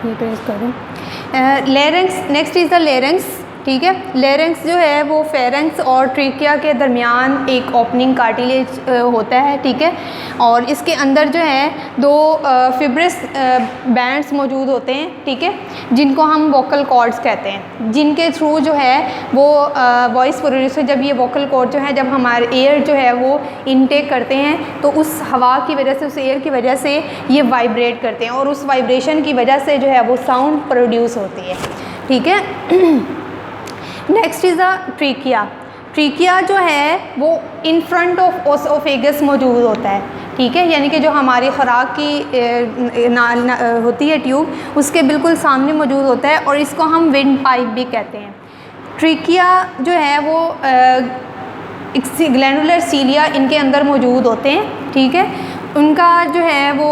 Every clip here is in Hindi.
ये प्रेस करूँ। Larynx, next is the larynx, ठीक है। लेरेंक्स जो है वो फेरेंक्स और ट्रिकिया के दरमियान एक ओपनिंग कार्टिलेज होता है, ठीक है। और इसके अंदर जो है दो फिब्रस बैंड्स मौजूद होते हैं, ठीक है, जिनको हम वोकल कॉर्ड्स कहते हैं, जिनके थ्रू जो है वो वॉइस प्रोड्यूसर जब ये वोकल कॉर्ड जो है जब हमारे एयर जो है वो इनटेक करते हैं तो उस हवा की वजह से, उस एयर की वजह से ये वाइब्रेट करते हैं और उस वाइब्रेशन की वजह से जो है वो साउंड प्रोड्यूस होती है, ठीक है। Next is a trichia. Trichia जो है वो इन फ्रंट ऑफ ओसोफेगस मौजूद होता है, ठीक है, यानी कि जो हमारी खुराक की होती है ट्यूब, उसके बिल्कुल सामने मौजूद होता है और इसको हम विंड पाइप भी कहते हैं। ट्रिकिया जो है वो ग्लैंडुलर सीलिया इनके अंदर मौजूद होते हैं, ठीक है। उनका जो है वो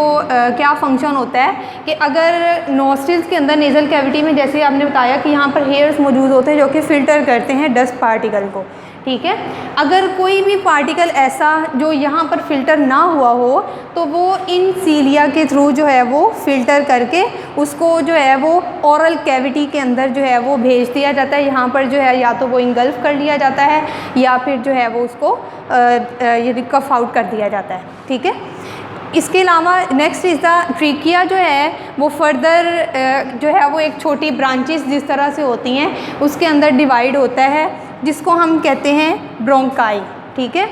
क्या फंक्शन होता है कि अगर नोस्ट्रिल्स के अंदर नेज़ल कैविटी में, जैसे आपने बताया कि यहाँ पर हेयर्स मौजूद होते हैं जो कि फ़िल्टर करते हैं डस्ट पार्टिकल को, ठीक है। अगर कोई भी पार्टिकल ऐसा जो यहाँ पर फ़िल्टर ना हुआ हो तो वो इन सीलिया के थ्रू जो है वो फ़िल्टर करके उसको जो है वो ओरल कैविटी के अंदर जो है वो भेज दिया जाता है। यहाँ पर जो है या तो वो इंगल्फ कर लिया जाता है या फिर जो है वो उसको ये कफ आउट कर दिया जाता है, ठीक है। इसके अलावा नेक्स्ट इज़ द ट्रिकिया जो है वो फर्दर जो है वो एक छोटी ब्रांचेस जिस तरह से होती हैं उसके अंदर डिवाइड होता है, जिसको हम कहते हैं ब्रोंकाई, ठीक है।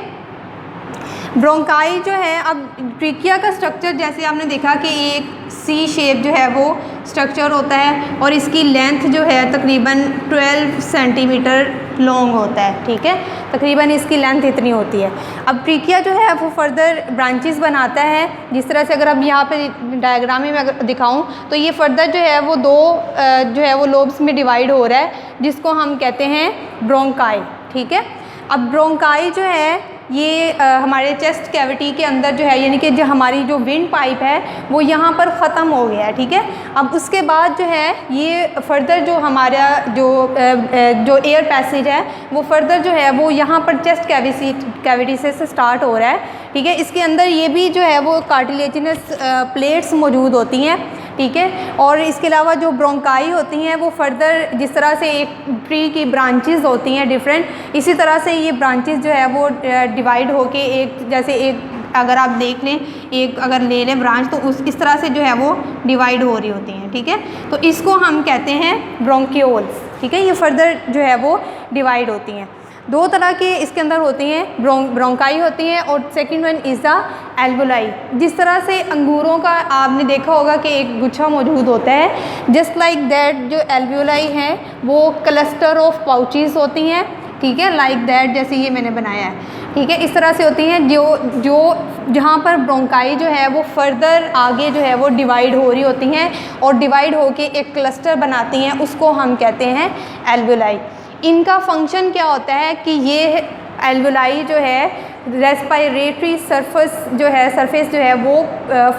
ब्रोंकाई जो है, अब ट्रिकिया का स्ट्रक्चर जैसे आपने देखा कि एक सी शेप जो है वो स्ट्रक्चर होता है और इसकी लेंथ जो है तकरीबन 12 सेंटीमीटर लॉन्ग होता है, ठीक है, तकरीबन इसकी लेंथ इतनी होती है। अब ट्रिकिया जो है वो फर्दर ब्रांचेस बनाता है, जिस तरह से अगर अब यहाँ पे डायग्राम में अगर दिखाऊं तो ये फर्दर जो है वो दो जो है वो लोब्स में डिवाइड हो रहा है, जिसको हम कहते हैं ब्रोंकाई, ठीक है। अब ब्रोंकाई जो है ये हमारे चेस्ट कैविटी के अंदर जो है, यानी कि जो हमारी जो विंड पाइप है वो यहाँ पर ख़त्म हो गया है, ठीक है। अब उसके बाद जो है ये फर्दर जो हमारा जो एयर पैसेज है वो फर्दर जो है वो यहाँ पर चेस्ट कैविटी से स्टार्ट हो रहा है, ठीक है। इसके अंदर ये भी जो है वो कार्टिलेजिनस प्लेट्स मौजूद होती हैं, ठीक है। और इसके अलावा जो ब्रोंकाई होती हैं वो फर्दर जिस तरह से एक ट्री की ब्रांचेस होती हैं डिफरेंट, इसी तरह से ये ब्रांचेस जो है वो डिवाइड होके एक, जैसे एक अगर आप देख लें, एक अगर ले लें ब्रांच तो इस तरह से जो है वो डिवाइड हो रही होती हैं, ठीक है। तो इसको हम कहते हैं ब्रोंकियोल्स, ठीक है। ये फर्दर जो है वो डिवाइड होती हैं। दो तरह के इसके अंदर होती हैं, ब्रोंकाई होती हैं और second one is the alveoli. जिस तरह से अंगूरों का आपने देखा होगा कि एक गुच्छा मौजूद होता है, जस्ट लाइक दैट जो एल्वोलाई हैं वो क्लस्टर ऑफ पाउचेस होती हैं, ठीक है, लाइक दैट जैसे ये मैंने बनाया है, ठीक है, इस तरह से होती हैं जो जहाँ पर ब्रोंकाई जो है वो फर्दर आगे जो है वो डिवाइड हो रही होती हैं और डिवाइड होके एक क्लस्टर बनाती हैं, उसको हम कहते हैं एल्वोलाई। इनका फंक्शन क्या होता है कि ये एल्वोलाई जो है रेस्पिरेटरी सरफेस जो है वो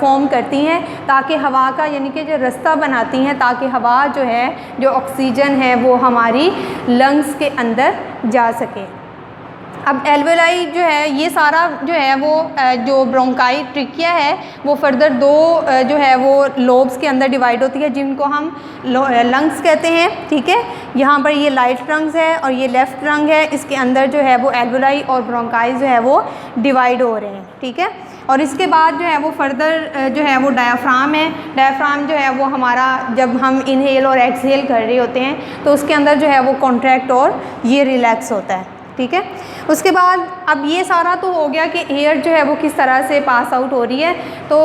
फॉर्म करती हैं ताकि हवा का, यानी कि जो रास्ता बनाती हैं ताकि हवा जो है, जो ऑक्सीजन है वो हमारी लंग्स के अंदर जा सके। अब एल्वोलाई जो है ये सारा जो है वो जो ब्रोंकाई ट्रिकिया है वो फर्दर दो जो है वो लोब्स के अंदर डिवाइड होती है, जिनको हम लंग्स कहते हैं, ठीक है। यहाँ पर ये राइट लंग्स है और ये लेफ़्ट लंग है, इसके अंदर जो है वो एल्वोलाई और ब्रोंकाई जो है वो डिवाइड हो रहे हैं, ठीक है। और इसके बाद जो है वो फर्दर जो है वो डायाफ्राम है। डायाफ्राम जो है वो हमारा जब हम इनहेल और एक्सहेल कर रहे होते हैं तो उसके अंदर जो है वो कॉन्ट्रैक्ट और ये रिलैक्स होता है, ठीक है। उसके बाद अब ये सारा तो हो गया कि एयर जो है वो किस तरह से पास आउट हो रही है। तो